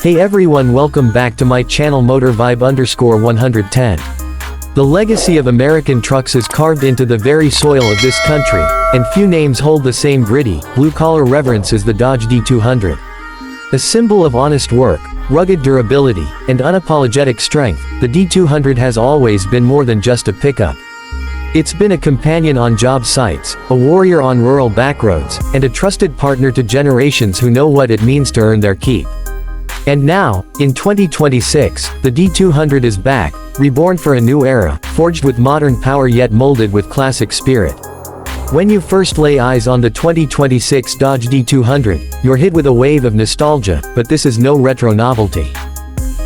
Hey everyone, welcome back to my channel MotorVibe_110. The legacy of American trucks is carved into the very soil of this country, and few names hold the same gritty, blue-collar reverence as the Dodge D200. A symbol of honest work, rugged durability, and unapologetic strength, the D200 has always been more than just a pickup. It's been a companion on job sites, a warrior on rural backroads, and a trusted partner to generations who know what it means to earn their keep. And now, in 2026, the D200 is back, reborn for a new era, forged with modern power yet molded with classic spirit. When you first lay eyes on the 2026 Dodge D200, you're hit with a wave of nostalgia, but this is no retro novelty.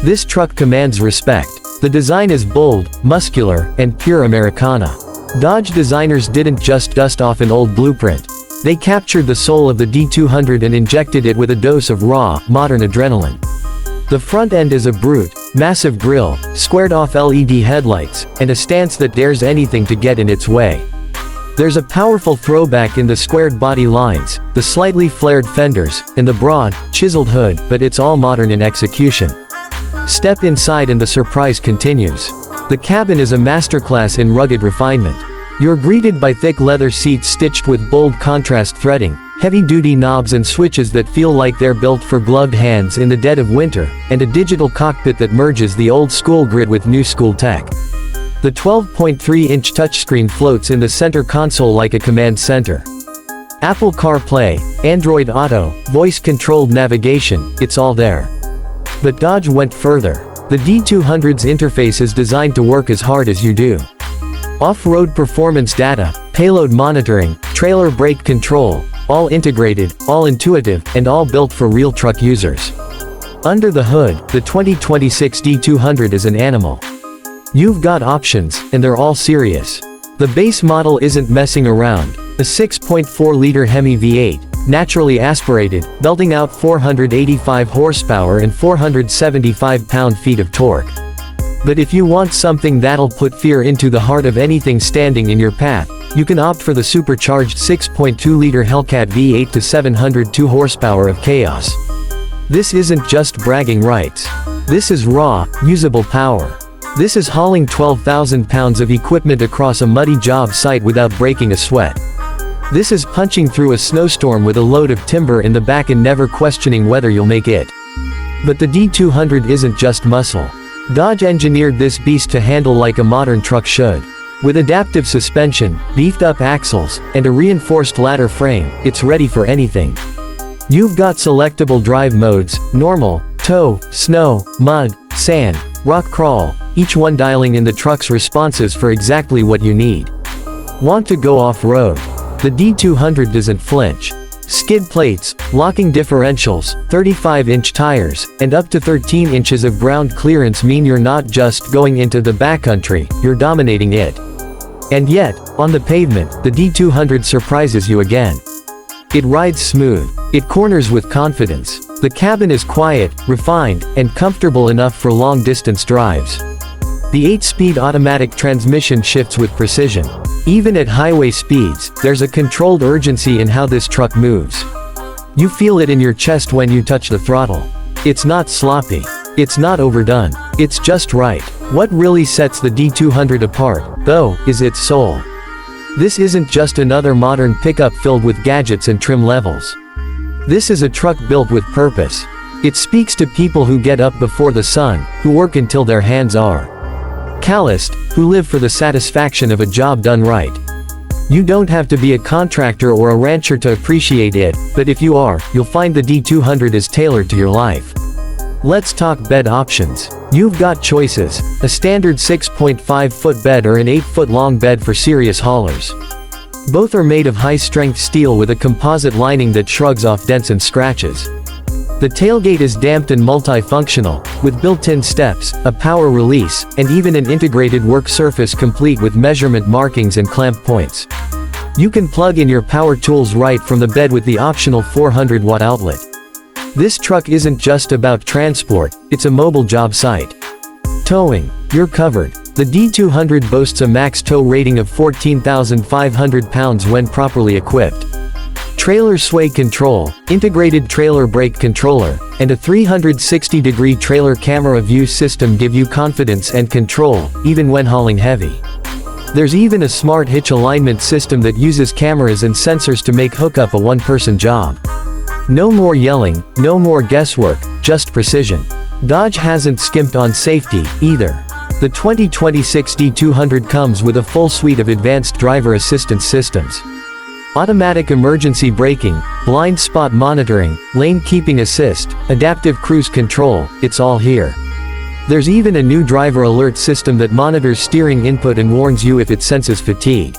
This truck commands respect. The design is bold, muscular, and pure Americana. Dodge designers didn't just dust off an old blueprint. They captured the soul of the D200 and injected it with a dose of raw, modern adrenaline. The front end is a brute, massive grille, squared-off LED headlights, and a stance that dares anything to get in its way. There's a powerful throwback in the squared body lines, the slightly flared fenders, and the broad, chiseled hood, but it's all modern in execution. Step inside and the surprise continues. The cabin is a masterclass in rugged refinement. You're greeted by thick leather seats stitched with bold contrast threading, heavy-duty knobs and switches that feel like they're built for gloved hands in the dead of winter, and a digital cockpit that merges the old-school grid with new-school tech. The 12.3-inch touchscreen floats in the center console like a command center. Apple CarPlay, Android Auto, voice-controlled navigation, it's all there. But Dodge went further. The D200's interface is designed to work as hard as you do. Off-road performance data, payload monitoring, trailer brake control, all integrated, all intuitive, and all built for real truck users. Under the hood, the 2026 D200 is an animal. You've got options, and they're all serious. The base model isn't messing around. A 6.4-liter HEMI V8, naturally aspirated, belting out 485 horsepower and 475 pound-feet of torque. But if you want something that'll put fear into the heart of anything standing in your path, you can opt for the supercharged 6.2-liter Hellcat V8 to 702 horsepower of chaos. This isn't just bragging rights. This is raw, usable power. This is hauling 12,000 pounds of equipment across a muddy job site without breaking a sweat. This is punching through a snowstorm with a load of timber in the back and never questioning whether you'll make it. But the D200 isn't just muscle. Dodge engineered this beast to handle like a modern truck should. With adaptive suspension, beefed-up axles, and a reinforced ladder frame, it's ready for anything. You've got selectable drive modes, normal, tow, snow, mud, sand, rock crawl, each one dialing in the truck's responses for exactly what you need. Want to go off-road? The D200 doesn't flinch. Skid plates, locking differentials, 35-inch tires, and up to 13 inches of ground clearance mean you're not just going into the backcountry, you're dominating it. And yet, on the pavement, the D200 surprises you again. It rides smooth. It corners with confidence. The cabin is quiet, refined, and comfortable enough for long-distance drives. The 8-speed automatic transmission shifts with precision. Even at highway speeds, there's a controlled urgency in how this truck moves. You feel it in your chest when you touch the throttle. It's not sloppy. It's not overdone. It's just right. What really sets the D200 apart, though, is its soul. This isn't just another modern pickup filled with gadgets and trim levels. This is a truck built with purpose. It speaks to people who get up before the sun, who work until their hands are calloused, who live for the satisfaction of a job done right. You don't have to be a contractor or a rancher to appreciate it, but if you are, you'll find the D200 is tailored to your life. Let's talk bed options. You've got choices: a standard 6.5-foot bed or an 8-foot-long bed for serious haulers. Both are made of high-strength steel with a composite lining that shrugs off dents and scratches. The tailgate is damped and multifunctional, with built-in steps, a power release, and even an integrated work surface complete with measurement markings and clamp points. You can plug in your power tools right from the bed with the optional 400-watt outlet. This truck isn't just about transport, it's a mobile job site. Towing. You're covered. The D200 boasts a max tow rating of 14,500 pounds when properly equipped. Trailer sway control, integrated trailer brake controller, and a 360-degree trailer camera view system give you confidence and control, even when hauling heavy. There's even a smart hitch alignment system that uses cameras and sensors to make hookup a one-person job. No more yelling, no more guesswork, just precision. Dodge hasn't skimped on safety, either. The 2026 D200 comes with a full suite of advanced driver assistance systems. Automatic emergency braking, blind spot monitoring, lane keeping assist, adaptive cruise control, it's all here. There's even a new driver alert system that monitors steering input and warns you if it senses fatigue.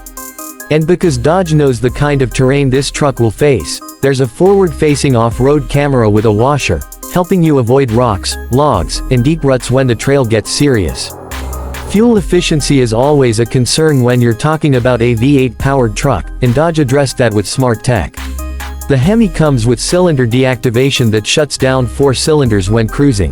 And because Dodge knows the kind of terrain this truck will face, there's a forward-facing off-road camera with a washer, helping you avoid rocks, logs, and deep ruts when the trail gets serious. Fuel efficiency is always a concern when you're talking about a V8 powered truck, and Dodge addressed that with smart tech. The HEMI comes with cylinder deactivation that shuts down 4 cylinders when cruising.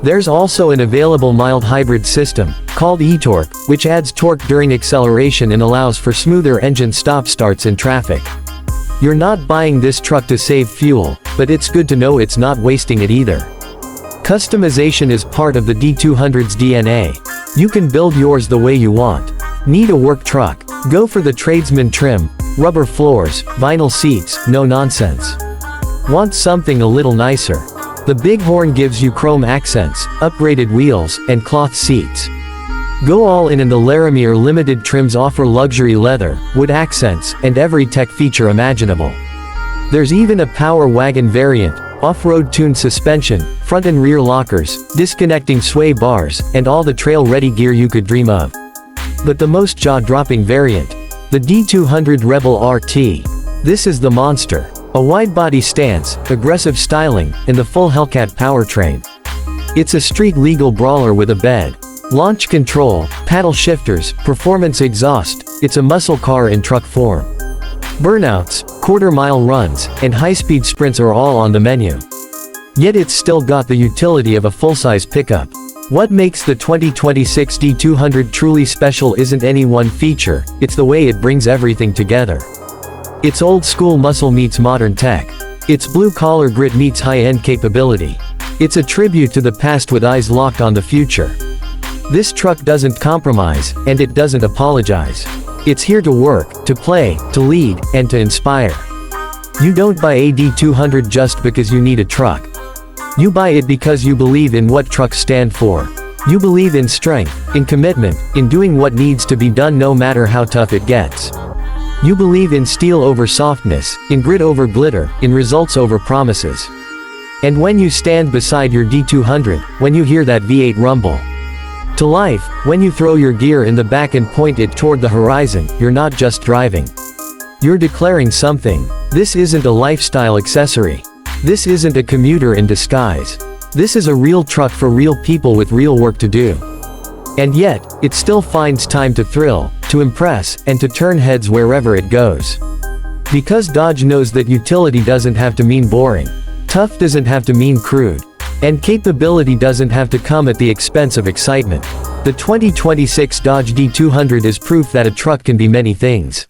There's also an available mild hybrid system, called e-torque, which adds torque during acceleration and allows for smoother engine stop-starts in traffic. You're not buying this truck to save fuel, but it's good to know it's not wasting it either. Customization is part of the D200's DNA. You can build yours the way you want. Need a work truck? Go for the Tradesman trim, rubber floors, vinyl seats, no nonsense. Want something a little nicer? The Bighorn gives you chrome accents, upgraded wheels, and cloth seats. Go all in and the Laramie or limited trims offer luxury leather, wood accents, and every tech feature imaginable. There's even a Power Wagon variant, off-road tuned suspension, front and rear lockers, disconnecting sway bars, and all the trail-ready gear you could dream of. But the most jaw-dropping variant, the D200 Rebel RT. This is the monster. A wide-body stance, aggressive styling, and the full Hellcat powertrain. It's a street-legal brawler with a bed. Launch control, paddle shifters, performance exhaust, it's a muscle car in truck form. Burnouts, quarter-mile runs, and high-speed sprints are all on the menu. Yet it's still got the utility of a full-size pickup. What makes the 2026 D200 truly special isn't any one feature, it's the way it brings everything together. It's old-school muscle meets modern tech. It's blue-collar grit meets high-end capability. It's a tribute to the past with eyes locked on the future. This truck doesn't compromise, and it doesn't apologize. It's here to work, to play, to lead, and to inspire. You don't buy a D200 just because you need a truck. You buy it because you believe in what trucks stand for. You believe in strength, in commitment, in doing what needs to be done no matter how tough it gets. You believe in steel over softness, in grit over glitter, in results over promises. And when you stand beside your D200, when you hear that V8 rumble to life, when you throw your gear in the back and point it toward the horizon, you're not just driving. You're declaring something. This isn't a lifestyle accessory. This isn't a commuter in disguise. This is a real truck for real people with real work to do. And yet, it still finds time to thrill, to impress, and to turn heads wherever it goes. Because Dodge knows that utility doesn't have to mean boring. Tough doesn't have to mean crude. And capability doesn't have to come at the expense of excitement. The 2026 Dodge D200 is proof that a truck can be many things.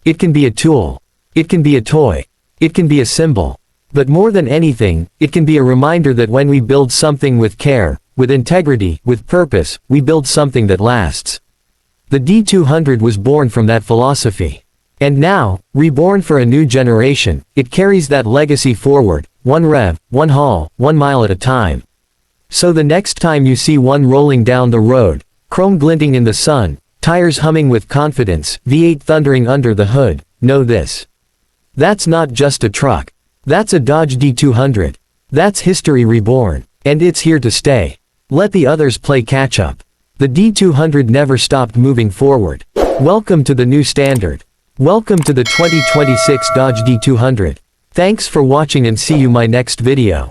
It can be a tool. It can be a toy. It can be a symbol. But more than anything, it can be a reminder that when we build something with care, with integrity, with purpose, we build something that lasts. The D200 was born from that philosophy. And now, reborn for a new generation, it carries that legacy forward, one rev, one haul, 1 mile at a time. So the next time you see one rolling down the road, chrome glinting in the sun, tires humming with confidence, V8 thundering under the hood, know this. That's not just a truck. That's a Dodge D200. That's history reborn. And it's here to stay. Let the others play catch-up. The D200 never stopped moving forward. Welcome to the new standard. Welcome to the 2026 Dodge D200. Thanks for watching and see you my next video.